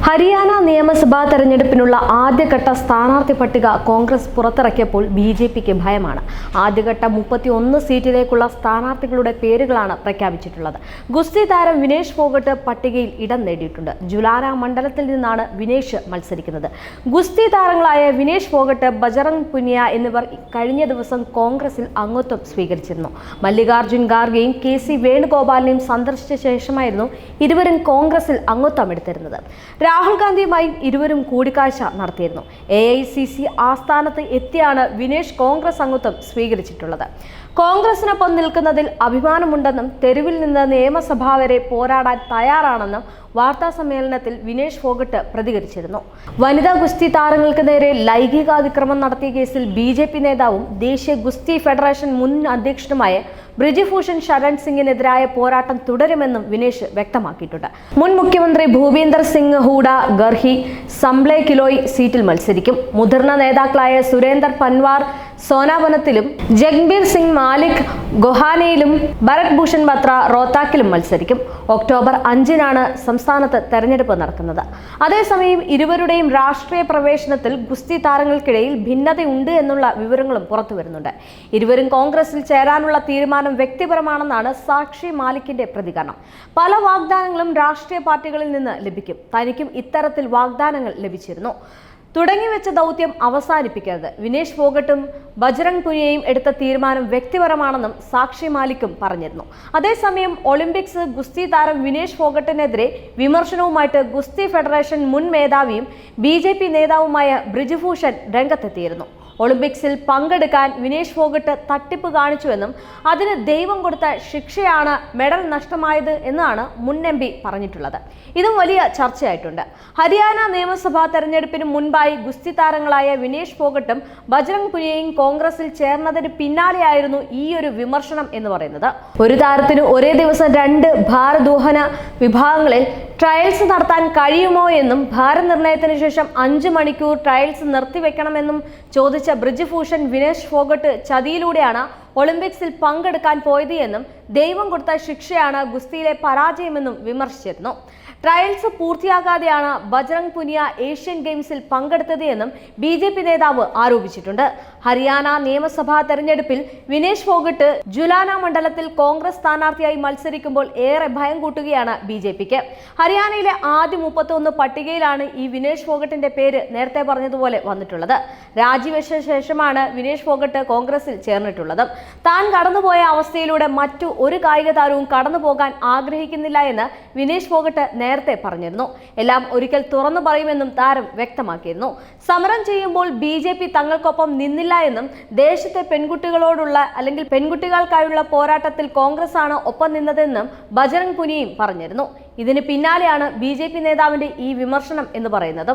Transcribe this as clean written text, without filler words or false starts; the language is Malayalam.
ഹരിയാന നിയമസഭാ തെരഞ്ഞെടുപ്പിനുള്ള ആദ്യഘട്ട സ്ഥാനാർത്ഥി പട്ടിക കോൺഗ്രസ് പുറത്തിറക്കിയപ്പോൾ ബിജെപിക്ക് ഭയമാണ്. ആദ്യഘട്ട 31 സീറ്റിലേക്കുള്ള സ്ഥാനാർത്ഥികളുടെ പേരുകളാണ് പ്രഖ്യാപിച്ചിട്ടുള്ളത്. ഗുസ്തി താരം വിനേഷ് ഫോഗട്ട് പട്ടികയിൽ ഇടം നേടിയിട്ടുണ്ട്. ജുലാന മണ്ഡലത്തിൽ നിന്നാണ് വിനേഷ് മത്സരിക്കുന്നത്. ഗുസ്തി താരങ്ങളായ വിനേഷ് ഫോഗട്ട്, ബജറംഗ് പുനിയ എന്നിവർ കഴിഞ്ഞ ദിവസം കോൺഗ്രസിൽ അംഗത്വം സ്വീകരിച്ചിരുന്നു. മല്ലികാർജുൻ ഖാർഗെയും KC വേണുഗോപാലിനെയും സന്ദർശിച്ച ശേഷമായിരുന്നു ഇരുവരും കോൺഗ്രസിൽ അംഗത്വം എടുത്തിരുന്നത്. രാഹുൽ ഗാന്ധിയുമായി ഇരുവരും കൂടിക്കാഴ്ച നടത്തിയിരുന്നു. AICC ആസ്ഥാനത്ത് എത്തിയാണ് വിനേഷ് കോൺഗ്രസ് അംഗത്വം സ്വീകരിച്ചിട്ടുള്ളത്. കോൺഗ്രസിനൊപ്പം നിൽക്കുന്നതിൽ അഭിമാനമുണ്ടെന്നും തെരുവിൽ നിന്ന് നിയമസഭ വരെ പോരാടാൻ തയ്യാറാണെന്നും വാർത്താ സമ്മേളനത്തിൽ വിനേഷ് ഫോഗട്ട് പ്രതികരിച്ചിരുന്നു. വനിതാ ഗുസ്തി താരങ്ങൾക്ക് നേരെ ലൈംഗികാതിക്രമം നടത്തിയ കേസിൽ BJP നേതാവും ദേശീയ ഗുസ്തി ഫെഡറേഷൻ മുൻ അധ്യക്ഷനുമായ ബ്രിജ്ഭൂഷൺ ശരൺ സിംഗിനെതിരായ പോരാട്ടം തുടരുമെന്നും വിനേഷ് വ്യക്തമാക്കിയിട്ടുണ്ട്. മുൻ മുഖ്യമന്ത്രി ഭൂപീന്ദർ സിംഗ് ഹൂഡ ഗർഹി സംബ്ലെ കിലോയ് സീറ്റിൽ മത്സരിക്കും. മുതിർന്ന നേതാക്കളായ സുരേന്ദർ പൻവാർ സോനാവനത്തിലും ജഗ്ബീർ സിംഗ് മാലിക് ഗൊഹാനയിലും ഭരത് ഭൂഷൺ ബത്ര റോത്താക്കിലും മത്സരിക്കും. ഒക്ടോബർ 5-നാണ് സംസ്ഥാനത്ത് തെരഞ്ഞെടുപ്പ് നടക്കുന്നത്. അതേസമയം ഇരുവരുടെയും രാഷ്ട്രീയ പ്രവേശനത്തിൽ ഗുസ്തി താരങ്ങൾക്കിടയിൽ ഭിന്നതയുണ്ട് എന്നുള്ള വിവരങ്ങളും പുറത്തുവരുന്നുണ്ട്. ഇരുവരും കോൺഗ്രസിൽ ചേരാനുള്ള തീരുമാനം വ്യക്തിപരമാണെന്നാണ് സാക്ഷി മാലിക്കിന്റെ പ്രതികരണം. പല വാഗ്ദാനങ്ങളും രാഷ്ട്രീയ പാർട്ടികളിൽ നിന്ന് ലഭിക്കും. തനിക്കും ഇത്തരത്തിൽ വാഗ്ദാനങ്ങൾ ലഭിച്ചിരുന്നു. തുടങ്ങിവെച്ച ദൗത്യം അവസാനിപ്പിക്കരുത്. വിനേഷ് ഫോഗട്ടും ബജറംഗ് പുനിയയും എടുത്ത തീരുമാനം വ്യക്തിപരമാണെന്നും സാക്ഷി മാലിക്കും പറഞ്ഞിരുന്നു. അതേസമയം ഒളിമ്പിക്സ് ഗുസ്തി താരം വിനേഷ് ഫോഗട്ടിനെതിരെ വിമർശനവുമായിട്ട് ഗുസ്തി ഫെഡറേഷൻ മുൻ മേധാവിയും BJP നേതാവുമായ ബ്രിജ്ഭൂഷൺ രംഗത്തെത്തിയിരുന്നു. ഒളിമ്പിക്സിൽ പങ്കെടുക്കാൻ വിനേഷ് ഫോഗട്ട് തട്ടിപ്പ് കാണിച്ചുവെന്നും അതിന് ദൈവം കൊടുത്ത ശിക്ഷയാണ് മെഡൽ നഷ്ടമായത് എന്നാണ് മുൻ MP പറഞ്ഞിട്ടുള്ളത്. ഇതും വലിയ ചർച്ചയായിട്ടുണ്ട്. ഹരിയാന നിയമസഭാ തെരഞ്ഞെടുപ്പിന് മുൻപായി ഗുസ്തി താരങ്ങളായ വിനേഷ് ഫോഗട്ടും ബജറംഗ് പുനിയയും കോൺഗ്രസിൽ ചേർന്നതിന് പിന്നാലെയായിരുന്നു ഈ ഒരു വിമർശനം എന്ന് പറയുന്നത്. ഒരു താരത്തിന് ഒരേ ദിവസം 2 ഭാരോദ്വഹന വിഭാഗങ്ങളിൽ ട്രയൽസ് നടത്താൻ കഴിയുമോ എന്നും ഭാരനിർണയത്തിന് ശേഷം 5 മണിക്കൂർ ട്രയൽസ് നിർത്തിവെക്കണമെന്നും ചോദിച്ച ബ്രിജ്ഭൂഷൺ വിനേഷ് ഫോഗട്ട് ചതിയിലൂടെയാണ് ഒളിമ്പിക്സിൽ പങ്കെടുക്കാൻ പോയത് എന്നും ദൈവം കൊടുത്ത ശിക്ഷയാണ് ഗുസ്തിയിലെ പരാജയമെന്നും വിമർശിച്ചിരുന്നു. ട്രയൽസ് പൂർത്തിയാകാതെയാണ് ബജറംഗ് പുനിയ ഏഷ്യൻ ഗെയിംസിൽ പങ്കെടുത്തത് എന്നും BJP നേതാവ് ആരോപിച്ചിട്ടുണ്ട്. ഹരിയാന നിയമസഭാ തെരഞ്ഞെടുപ്പിൽ വിനേഷ് ഫോഗട്ട് ജുലാന മണ്ഡലത്തിൽ കോൺഗ്രസ് സ്ഥാനാർത്ഥിയായി മത്സരിക്കുമ്പോൾ ഏറെ ഭയം കൂട്ടുകയാണ് BJPക്ക്. ഹരിയാനയിലെ ആദ്യ 31 പട്ടികയിലാണ് ഈ വിനേഷ് ഫോഗട്ടിന്റെ പേര് നേരത്തെ പറഞ്ഞതുപോലെ വന്നിട്ടുള്ളത്. രാജിവെച്ച ശേഷമാണ് വിനേഷ് ഫോഗട്ട് കോൺഗ്രസിൽ ചേർന്നിട്ടുള്ളത്. താൻ കടന്നുപോയ അവസ്ഥയിലൂടെ മറ്റു ഒരു കായിക താരവും കടന്നു പോകാൻ ആഗ്രഹിക്കുന്നില്ല എന്ന് വിനേഷ് ഫോഗട്ട് നേരത്തെ പറഞ്ഞിരുന്നു. എല്ലാം ഒരിക്കൽ തുറന്നു പറയുമെന്നും താരം വ്യക്തമാക്കിയിരുന്നു. സമരം ചെയ്യുമ്പോൾ BJP തങ്ങൾക്കൊപ്പം നിന്നില്ല എന്നും ദേശത്തെ പെൺകുട്ടികളോടുള്ള അല്ലെങ്കിൽ പെൺകുട്ടികൾക്കായുള്ള പോരാട്ടത്തിൽ കോൺഗ്രസ് ആണ് ഒപ്പം നിന്നതെന്നും ബജറംഗ് പുനിയയും പറഞ്ഞിരുന്നു. ഇതിന് പിന്നാലെയാണ് BJP നേതാവിന്റെ ഈ വിമർശനം എന്ന് പറയുന്നത്.